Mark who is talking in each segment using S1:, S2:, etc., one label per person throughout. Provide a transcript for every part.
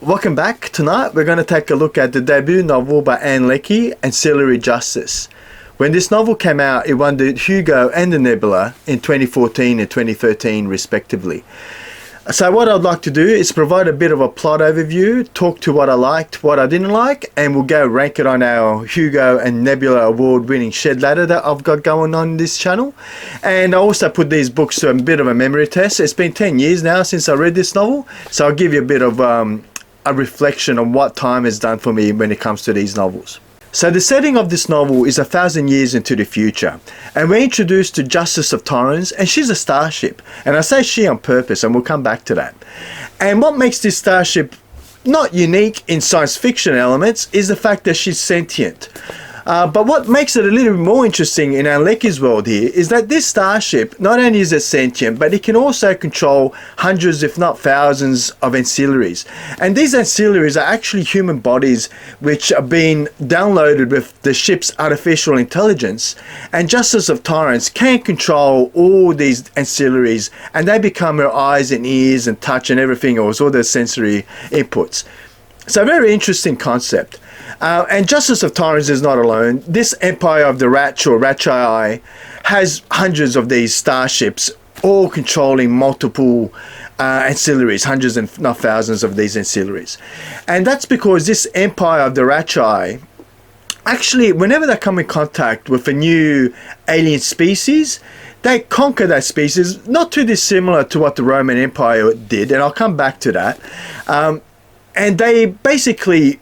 S1: Welcome back. Tonight we're going to take a look at the debut novel by Anne Leckie, Ancillary Justice. When this novel came out, it won the Hugo and the Nebula in 2014 and 2013 respectively. So what I'd like to do is provide a bit of a plot overview, talk to what I liked, what I didn't like, and we'll go rank it on our Hugo and Nebula award-winning shed ladder that I've got going on this channel. And I also put these books to a bit of a memory test. It's been 10 years now since I read this novel, so I'll give you a bit of a reflection on what time has done for me when it comes to these novels. So the setting of this novel is 1,000 years into the future, and we're introduced to Justice of Torrens, and she's a starship, and I say she on purpose, and we'll come back to that. And what makes this starship not unique in science fiction elements is the fact that she's sentient. But what makes it a little bit more interesting in Anne Leckie's world here is that this starship, not only is it sentient, but it can also control hundreds, if not thousands, of ancillaries. And these ancillaries are actually human bodies which are being downloaded with the ship's artificial intelligence. And Justice of Torrens can control all these ancillaries, and they become her eyes and ears and touch and everything else, all the sensory inputs. So a very interesting concept. And Justice of Torrens is not alone. This Empire of the Ratch or Ratchi has hundreds of these starships, all controlling multiple ancillaries, hundreds and not thousands of these ancillaries. And that's because this Empire of the Ratchi, actually, whenever they come in contact with a new alien species, they conquer that species, not too dissimilar to what the Roman Empire did, and I'll come back to that. And they basically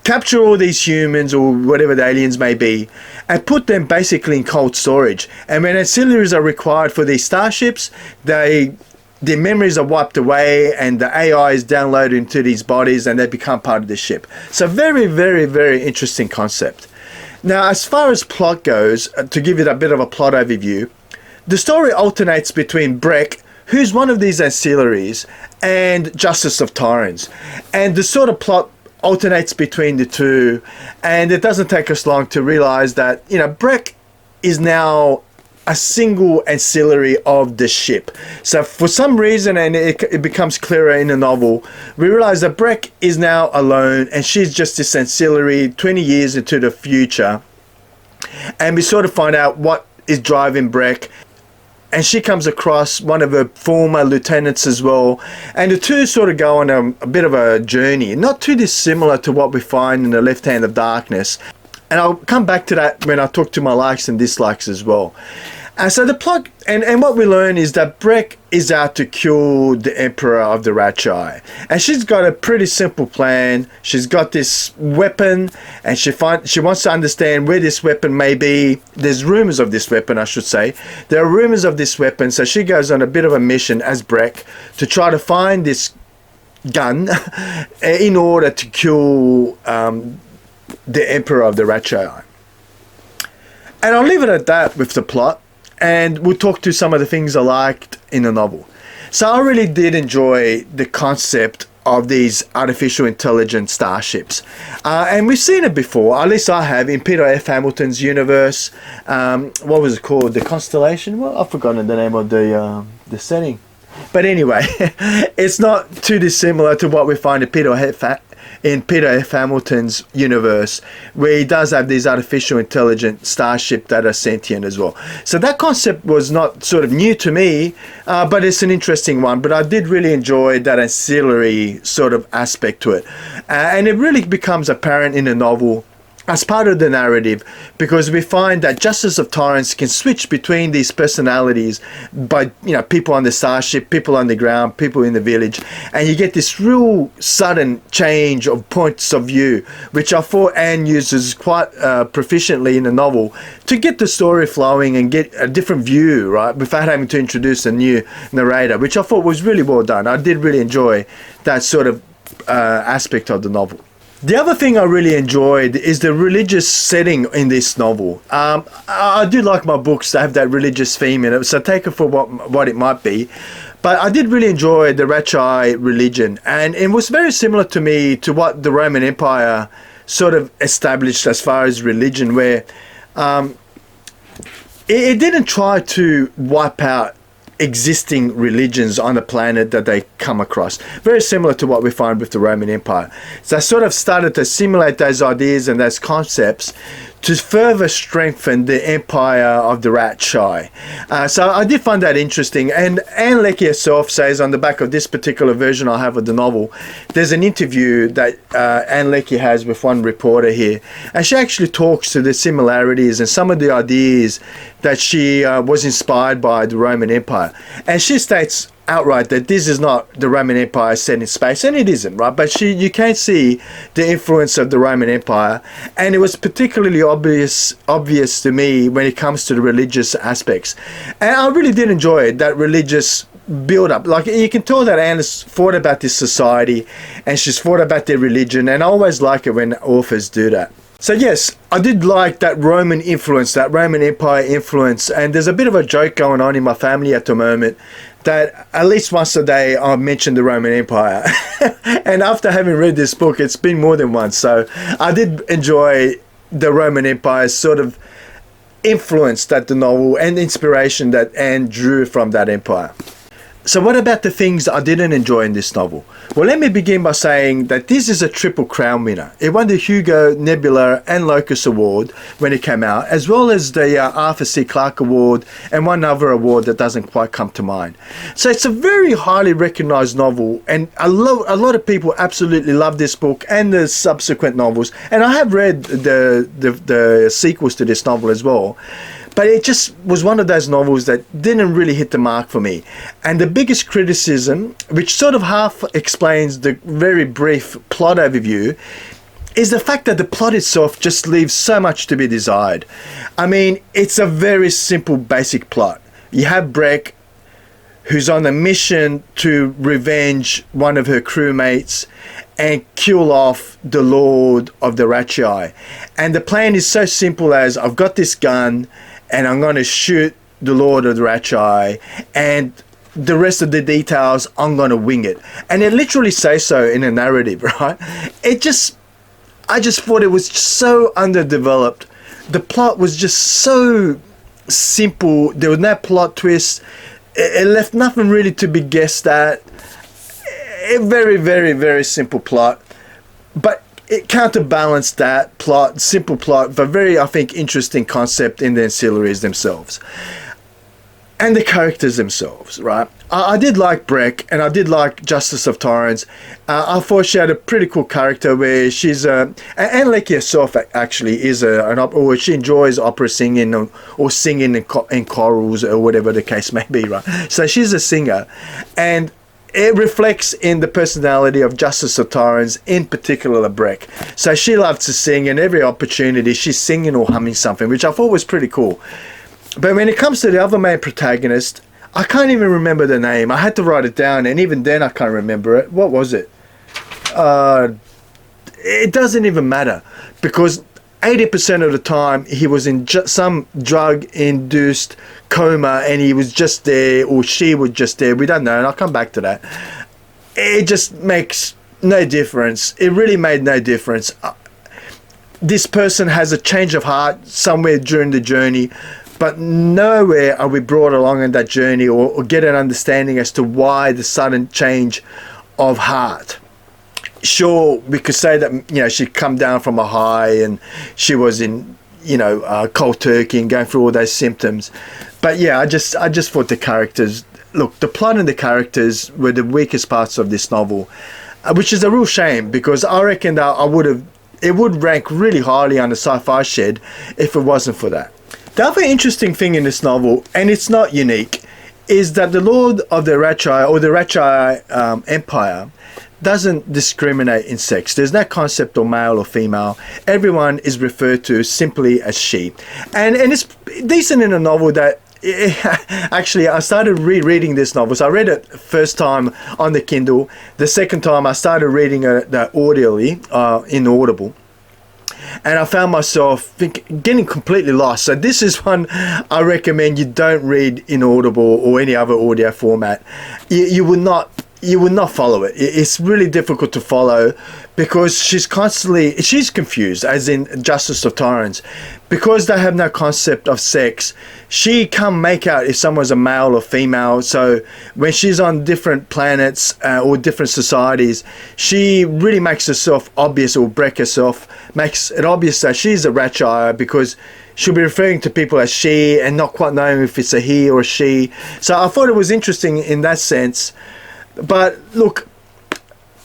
S1: capture all these humans or whatever the aliens may be and put them basically in cold storage. And when ancillaries are required for these starships, their memories are wiped away and the AI is downloaded into these bodies and they become part of the ship. So very, very, very interesting concept. Now, as far as plot goes, to give you a bit of a plot overview, the story alternates between Breck, who's one of these ancillaries, and Justice of Torrens. And the sort of plot alternates between the two, and it doesn't take us long to realize that, you know, Breck is now a single ancillary of the ship. So for some reason, and it becomes clearer in the novel, we realize that Breck is now alone and she's just this ancillary 20 years into the future. And we sort of find out what is driving Breck. And she comes across one of her former lieutenants as well. And the two sort of go on a bit of a journey, not too dissimilar to what we find in The Left Hand of Darkness. And I'll come back to that when I talk to my likes and dislikes as well. And so the plot, and what we learn is that Breck is out to kill the Emperor of the Ratchi. And she's got a pretty simple plan. She's got this weapon, and she wants to understand where this weapon may be. There's rumors of this weapon, I should say. There are rumors of this weapon, so she goes on a bit of a mission as Breck to try to find this gun in order to kill the Emperor of the Ratchi. And I'll leave it at that with the plot. And we'll talk to some of the things I liked in the novel. So I really did enjoy the concept of these artificial intelligent starships. And we've seen it before, at least I have, in Peter F. Hamilton's universe. What was it called? The Constellation? Well, I've forgotten the name of the setting. But anyway, it's not too dissimilar to what we find in Peter F. Hamilton's universe, where he does have these artificial intelligent starship that are sentient as well. So that concept was not sort of new to me, but it's an interesting one. But I did really enjoy that ancillary sort of aspect to it. And it really becomes apparent in the novel as part of the narrative, because we find that Justice of Torrens can switch between these personalities by, you know, people on the starship, people on the ground, people in the village, and you get this real sudden change of points of view, which I thought Anne uses quite proficiently in the novel to get the story flowing and get a different view, right, without having to introduce a new narrator, which I thought was really well done. I did really enjoy that sort of aspect of the novel. The other thing I really enjoyed is the religious setting in this novel. I do like my books to have that religious theme in it, so take it for what it might be. But I did really enjoy the Ratchi religion, and it was very similar to me to what the Roman Empire sort of established as far as religion, where it didn't try to wipe out existing religions on the planet that they come across. Very similar to what we find with the Roman Empire. So they sort of started to assimilate those ideas and those concepts to further strengthen the empire of the rat shy. So I did find that interesting. And Anne Leckie herself says on the back of this particular version I have of the novel, there's an interview that Anne Leckie has with one reporter here. And she actually talks to the similarities and some of the ideas that she was inspired by the Roman Empire. And she states outright that this is not the Roman Empire set in space, and it isn't, right? But you can see the influence of the Roman Empire, and it was particularly obvious to me when it comes to the religious aspects. And I really did enjoy it, that religious build up. Like, you can tell that Anne has thought about this society and she's thought about their religion, and I always like it when authors do that. So yes, I did like that Roman influence, that Roman Empire influence, and there's a bit of a joke going on in my family at the moment that at least once a day I mention the Roman Empire. And after having read this book, it's been more than once. So I did enjoy the Roman Empire's sort of influence that the novel and inspiration that Anne drew from that empire. So what about the things I didn't enjoy in this novel? Well, let me begin by saying that this is a Triple Crown winner. It won the Hugo, Nebula and Locus Award when it came out, as well as the Arthur C. Clarke Award and one other award that doesn't quite come to mind. So it's a very highly recognized novel, and a lot of people absolutely love this book and the subsequent novels. And I have read the sequels to this novel as well. But it just was one of those novels that didn't really hit the mark for me. And the biggest criticism, which sort of half explains the very brief plot overview, is the fact that the plot itself just leaves so much to be desired. I mean, it's a very simple, basic plot. You have Breck, who's on a mission to revenge one of her crewmates and kill off the Lord of the Ratchii. And the plan is so simple as, I've got this gun, and I'm going to shoot the Lord of the Ratchii, and the rest of the details, I'm going to wing it. And it literally says so in a narrative, right? I just thought it was so underdeveloped. The plot was just so simple. There was no plot twist. It left nothing really to be guessed at. A very, very, very simple plot. But it counterbalanced that plot, simple plot, but very, I think, interesting concept in the ancillaries themselves. And the characters themselves, right? I did like Breck, and I did like Justice of Torrens. I thought she had a pretty cool character where she's Anne Leckie herself actually is or she enjoys opera singing or singing in chorals or whatever the case may be, right? So she's a singer, and it reflects in the personality of Justice of Torrens, in particular Breck. So she loves to sing, and every opportunity she's singing or humming something, which I thought was pretty cool. But when it comes to the other main protagonist, I can't even remember the name. I had to write it down, and even then I can't remember it. What was it? It doesn't even matter, because 80% of the time he was in some drug-induced coma, and he was just there, or she was just there. We don't know, and I'll come back to that. It just makes no difference. It really made no difference. This person has a change of heart somewhere during the journey, but nowhere are we brought along in that journey or get an understanding as to why the sudden change of heart. Sure, we could say that, she'd come down from a high and she was in, cold turkey and going through all those symptoms. But yeah, I just thought the characters, look, the plot and the characters were the weakest parts of this novel, which is a real shame, because I reckon that it would rank really highly on the Sci-Fi Shed if it wasn't for that. The other interesting thing in this novel, and it's not unique, is that the Lord of the Ratchii, or the Ratchii Empire, doesn't discriminate in sex. There's no concept of male or female. Everyone is referred to simply as she. And it's decent in a novel that actually I started rereading this novel. So I read it first time on the Kindle. The second time I started reading it audibly in Audible. And I found myself getting completely lost. So this is one I recommend you don't read in Audible or any other audio format. You will not you would not follow it. It's really difficult to follow because she's confused, as in Justice of Tyrants. Because they have no concept of sex, she can't make out if someone's a male or female. So when she's on different planets or different societies, she really makes herself obvious, or break herself, makes it obvious that she's a Ratchire, because she'll be referring to people as she and not quite knowing if it's a he or a she. So I thought it was interesting in that sense. But look,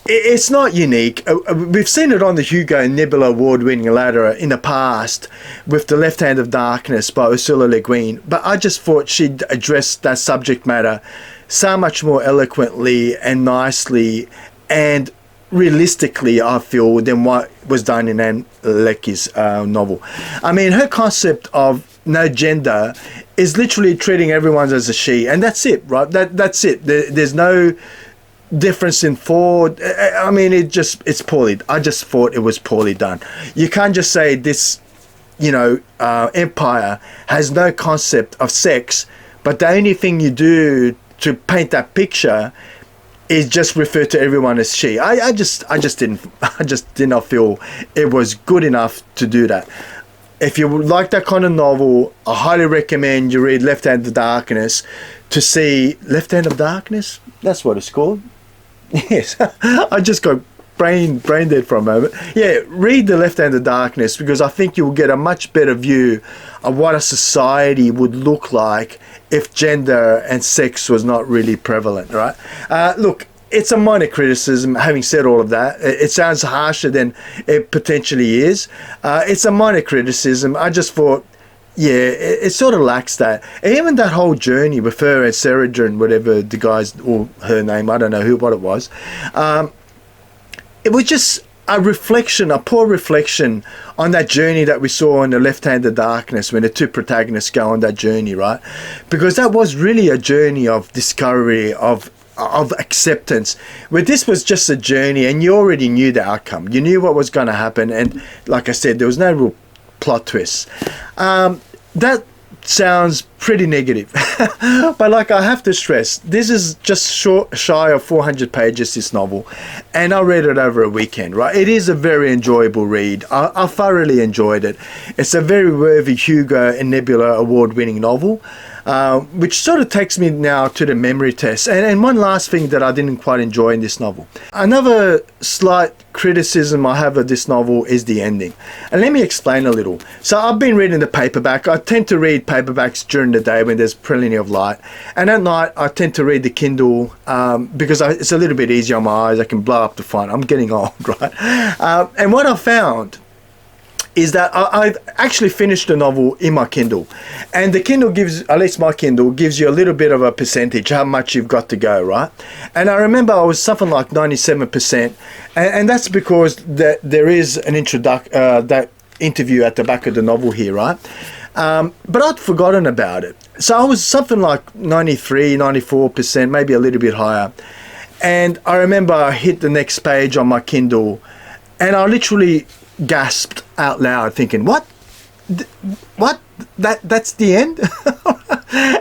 S1: it's not unique. We've seen it on the Hugo and Nebula award-winning ladder in the past with The Left Hand of Darkness by Ursula Le Guin. But I just thought she'd addressed that subject matter so much more eloquently and nicely and realistically, I feel, than what was done in Anne Leckie's novel. I mean, her concept of no gender is literally treating everyone as a she, and that's it, right? That's it. There's no difference in thought. I mean, it's poorly. I just thought it was poorly done. You can't just say this, empire has no concept of sex, but the only thing you do to paint that picture is just refer to everyone as she. I just did not feel it was good enough to do that. If you like that kind of novel, I highly recommend you read Left Hand of Darkness to see... Left Hand of Darkness? That's what it's called. Yes. I just got brain dead for a moment. Yeah, read The Left Hand of Darkness, because I think you'll get a much better view of what a society would look like if gender and sex was not really prevalent, right? Look, it's a minor criticism. Having said all of that, it sounds harsher than it potentially is. It's a minor criticism. I just thought, yeah, it sort of lacks that. And even that whole journey with her and Seradrin, whatever the guy's, or her name, I don't know what it was. It was just a poor reflection on that journey that we saw in The Left Hand of Darkness, when the two protagonists go on that journey, right? Because that was really a journey of discovery, of acceptance, where this was just a journey and you already knew the outcome. You knew what was going to happen, and like I said, there was no real plot twists. That sounds pretty negative. But like, I have to stress, this is just shy of 400 pages, this novel, and I read it over a weekend, right? It is a very enjoyable read. I thoroughly enjoyed it. It's a very worthy Hugo and Nebula award-winning novel, which sort of takes me now to the memory test. And one last thing that I didn't quite enjoy in this novel. Another slight criticism I have of this novel is the ending. And let me explain a little. So I've been reading the paperback. I tend to read paperbacks during the day when there's plenty of light. And at night, I tend to read the Kindle because it's a little bit easier on my eyes. I can blow up the font. I'm getting old, right? And what I found is that I've actually finished the novel in my Kindle, and the Kindle gives, at least my Kindle, gives you a little bit of a percentage, how much you've got to go, right? And I remember I was something like 97%, and that's because there is an that interview at the back of the novel here, right? But I'd forgotten about it. So I was something like 93, 94%, maybe a little bit higher. And I remember I hit the next page on my Kindle, and I literally gasped out loud, thinking, what? That's the end?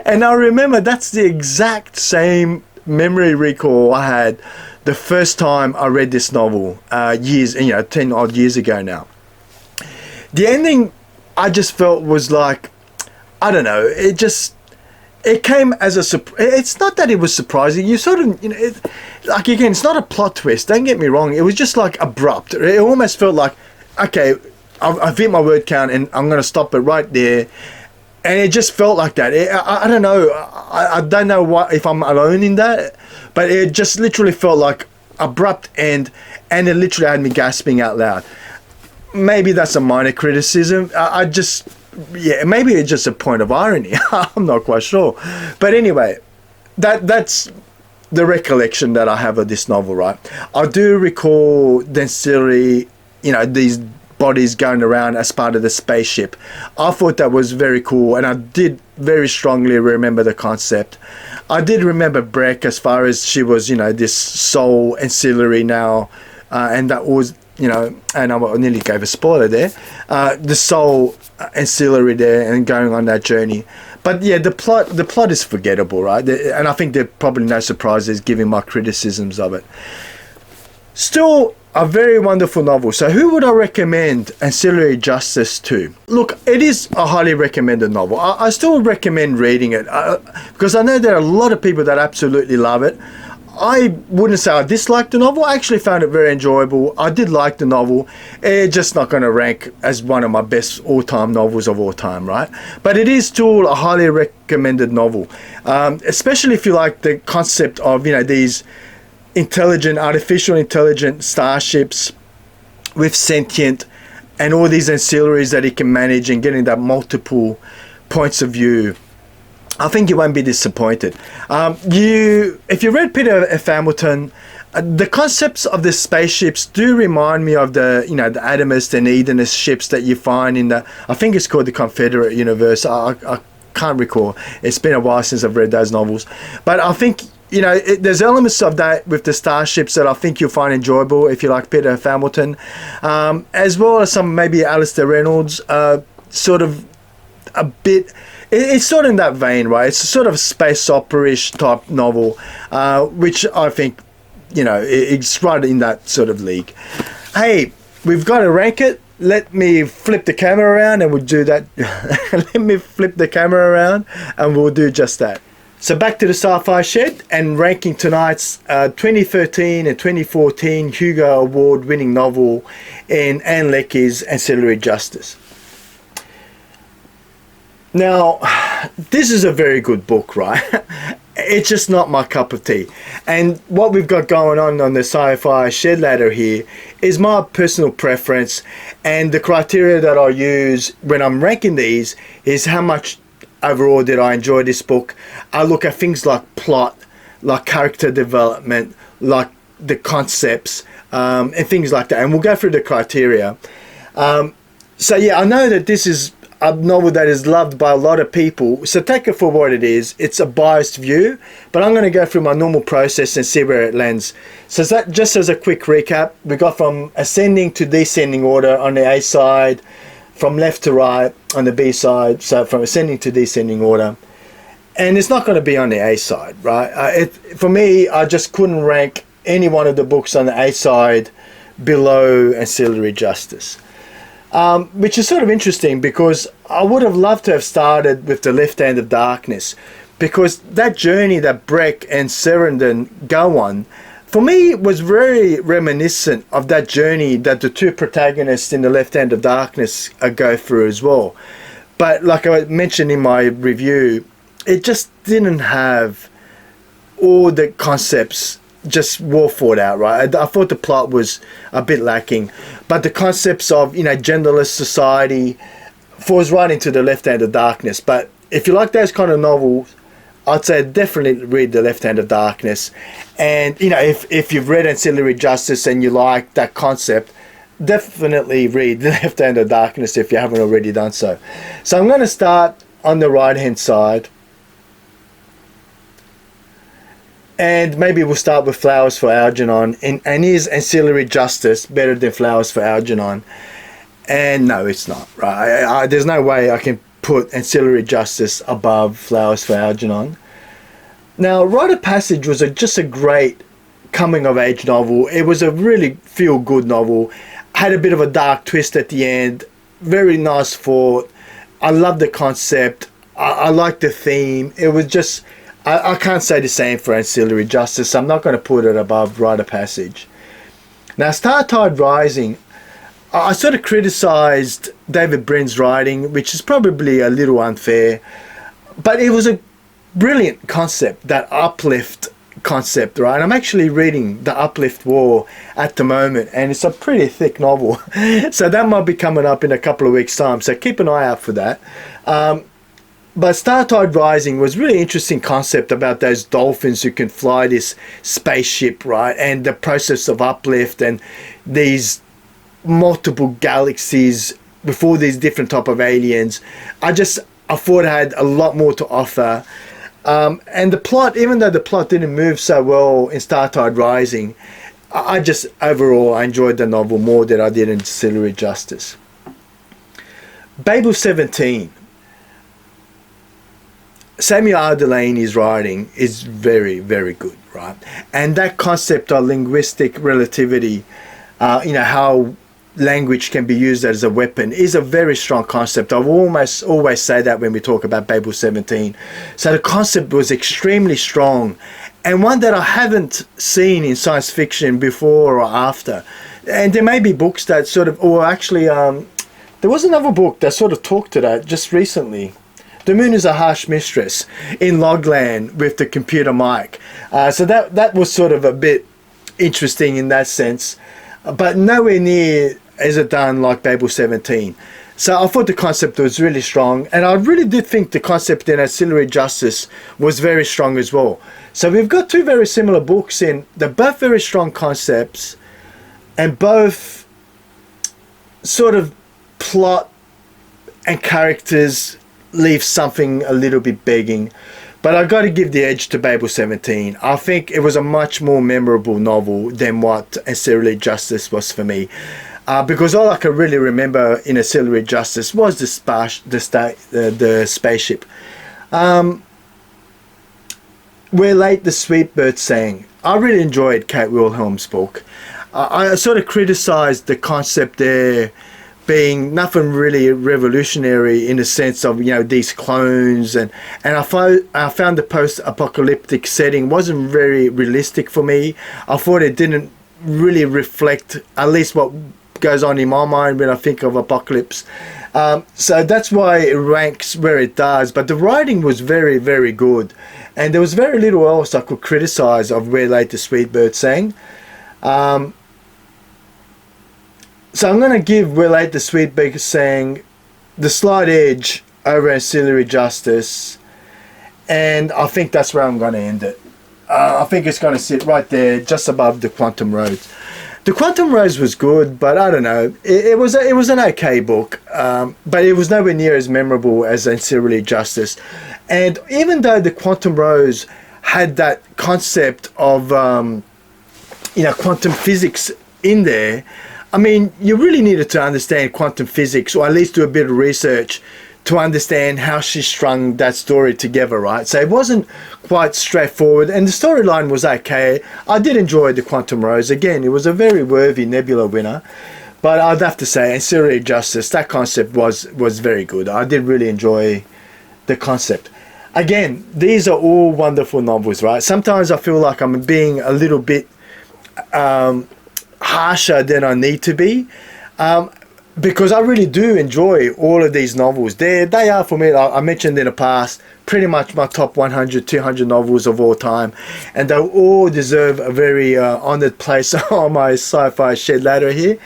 S1: And I remember that's the exact same memory recall I had the first time I read this novel, 10 odd years ago now. The ending, I just felt was like, I don't know, it came as a surprise. It's not that it was surprising. You sort of, like, again, it's not a plot twist, don't get me wrong. It was just like abrupt. It almost felt like, okay, I've hit my word count and I'm going to stop it right there. And it just felt like that. I don't know. I don't know if I'm alone in that, but it just literally felt like abrupt end, and it literally had me gasping out loud. Maybe that's a minor criticism. Maybe it's just a point of irony. I'm not quite sure. But anyway, that's the recollection that I have of this novel, right? I do recall the ancillary, these bodies going around as part of the spaceship. I thought that was very cool, and I did very strongly remember the concept. I did remember Breck, as far as she was, this soul ancillary now, and that was, you know, and I nearly gave a spoiler there, the sole ancillary there and going on that journey. But yeah, the plot is forgettable, right? And I think there are probably no surprises given my criticisms of it. Still a very wonderful novel. So who would I recommend Ancillary Justice to? Look, it is a highly recommended novel. I still recommend reading it because I know there are a lot of people that absolutely love it. I wouldn't say I disliked the novel. I actually found it very enjoyable. I did like the novel. It's just not going to rank as one of my best all-time novels of all time, right? But it is still a highly recommended novel, especially if you like the concept of, you know, these artificial intelligent starships with sentient and all these ancillaries that it can manage and getting that multiple points of view. I think you won't be disappointed. If you read Peter F. Hamilton, the concepts of the spaceships do remind me of the Atomist and Edenist ships that you find in I think it's called the Confederate Universe. I can't recall. It's been a while since I've read those novels. But I think, you know, there's elements of that with the starships that I think you'll find enjoyable if you like Peter F. Hamilton, as well as some maybe Alistair Reynolds, sort of a bit. It's sort of in that vein, right? It's a sort of space opera-ish type novel, which I think, you know, it's right in that sort of league. Hey, we've got to rank it. Let me flip the camera around and we'll do that. Let me flip the camera around and we'll do just that. So back to the Sci-Fi Shed and ranking tonight's 2013 and 2014 Hugo Award-winning novel in Anne Leckie's Ancillary Justice. Now, this is a very good book, right? It's just not my cup of tea. And what we've got going on the Sci-Fi Shed ladder here is my personal preference, and the criteria that I use when I'm ranking these is how much overall did I enjoy this book. I look at things like plot, like character development, like the concepts, and things like that. And we'll go through the criteria. So yeah, I know that this is a novel that is loved by a lot of people, so take it for what it is. It's a biased view, but I'm going to go through my normal process and see where it lands. So that, just as a quick recap, we got from ascending to descending order on the A side, from left to right on the B side, so from ascending to descending order. And it's not going to be on the A side, right? For me, I just couldn't rank any one of the books on the A side below Ancillary Justice. Which is sort of interesting because I would have loved to have started with The Left Hand of Darkness, because that journey that Breck and Serendon go on, for me, was very reminiscent of that journey that the two protagonists in The Left Hand of Darkness go through as well. But like I mentioned in my review, it just didn't have all the concepts just well thought out, right? I thought the plot was a bit lacking, but the concepts of, you know, genderless society falls right into The Left Hand of Darkness. But if you like those kind of novels, I'd say definitely read The Left Hand of Darkness. And, you know, if you've read Ancillary Justice and you like that concept, definitely read The Left Hand of Darkness if you haven't already done so. So I'm going to start on the right hand side. And maybe we'll start with Flowers for Algernon. And is Ancillary Justice better than Flowers for Algernon? And no, it's not, right? There's no way I can put Ancillary Justice above Flowers for Algernon. Now, Rite of Passage was just a great coming-of-age novel. It was a really feel-good novel. Had a bit of a dark twist at the end. Very nice thought. I love the concept. I like the theme. It was just... I can't say the same for Ancillary Justice. I'm not going to put it above Rite of Passage. Now, Startide Rising, I sort of criticised David Brin's writing, which is probably a little unfair, but it was a brilliant concept, that uplift concept, right? I'm actually reading The Uplift War at the moment, and it's a pretty thick novel. So that might be coming up in a couple of weeks' time, so keep an eye out for that. But Startide Rising was really interesting concept about those dolphins who can fly this spaceship, right? And the process of uplift and these multiple galaxies before these different type of aliens. I thought it had a lot more to offer. And the plot, even though the plot didn't move so well in Startide Rising, I just overall I enjoyed the novel more than I did Ancillary Justice. Babel 17. Samuel R. Delaney's writing is very, very good, right? And that concept of linguistic relativity, how language can be used as a weapon, is a very strong concept. I almost always say that when we talk about Babel 17. So the concept was extremely strong, and one that I haven't seen in science fiction before or after. And there may be books that sort of, or actually, there was another book that sort of talked to that just recently. The Moon is a Harsh Mistress in Logland with the computer mic. So that was sort of a bit interesting in that sense, but nowhere near as it done like Babel 17. So I thought the concept was really strong, and I really did think the concept in Ancillary Justice was very strong as well. So we've got two very similar books in, they're both very strong concepts, and both sort of plot and characters leave something a little bit begging. But I got to give the edge to Babel 17. I think it was a much more memorable novel than what Ancillary Justice was for me. Because all I can really remember in Ancillary Justice was the spaceship. Where Late the Sweet Bird Sang. I really enjoyed Kate Wilhelm's book. I sort of criticised the concept there being nothing really revolutionary in the sense of, these clones, and I found the post-apocalyptic setting wasn't very realistic for me. I thought it didn't really reflect at least what goes on in my mind when I think of apocalypse. So that's why it ranks where it does. But the writing was very, very good, and there was very little else I could criticize of Where Late the Sweet Bird Sang. So I'm going to give Where Late the Sweet Bird Sang the slight edge over Ancillary Justice, and I think that's where I'm going to end it. I think it's going to sit right there, just above The Quantum Rose. The Quantum Rose was good, but I don't know. It was an okay book, but it was nowhere near as memorable as Ancillary Justice. And even though The Quantum Rose had that concept of quantum physics in there, I mean, you really needed to understand quantum physics, or at least do a bit of research to understand how she strung that story together, right? So it wasn't quite straightforward, and the storyline was okay. I did enjoy The Quantum Rose. Again, it was a very worthy Nebula winner, but I'd have to say Ancillary Justice, that concept was very good. I did really enjoy the concept. Again, these are all wonderful novels, right? Sometimes I feel like I'm being a little bit harsher than I need to be, because I really do enjoy all of these novels. They are, for me, like I mentioned in the past, pretty much my top 100, 200 novels of all time, and they all deserve a very honoured place on my Sci-Fi Shed ladder here.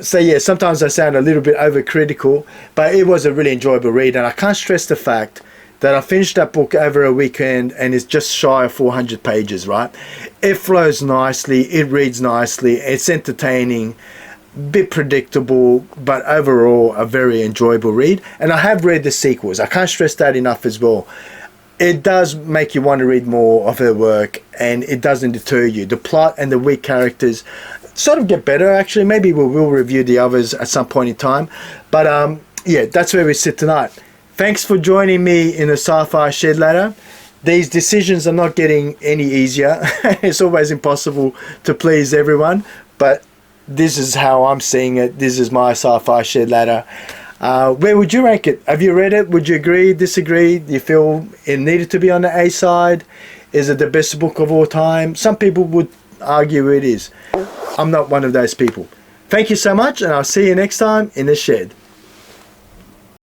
S1: So yeah, sometimes I sound a little bit overcritical, but it was a really enjoyable read, and I can't stress the fact that I finished that book over a weekend, and it's just shy of 400 pages, right? It flows nicely, it reads nicely, it's entertaining, bit predictable, but overall a very enjoyable read. And I have read the sequels. I can't stress that enough as well. It does make you want to read more of her work, and it doesn't deter you. The plot and the weak characters sort of get better, actually. Maybe we will review the others at some point in time. But yeah, that's where we sit tonight. Thanks for joining me in the Sci-Fi Shed ladder. These decisions are not getting any easier. It's always impossible to please everyone, but this is how I'm seeing it. This is my Sci-Fi Shed ladder. Where would you rank it? Have you read it? Would you agree, disagree? Do you feel it needed to be on the A side? Is it the best book of all time? Some people would argue it is. I'm not one of those people. Thank you so much, and I'll see you next time in the shed.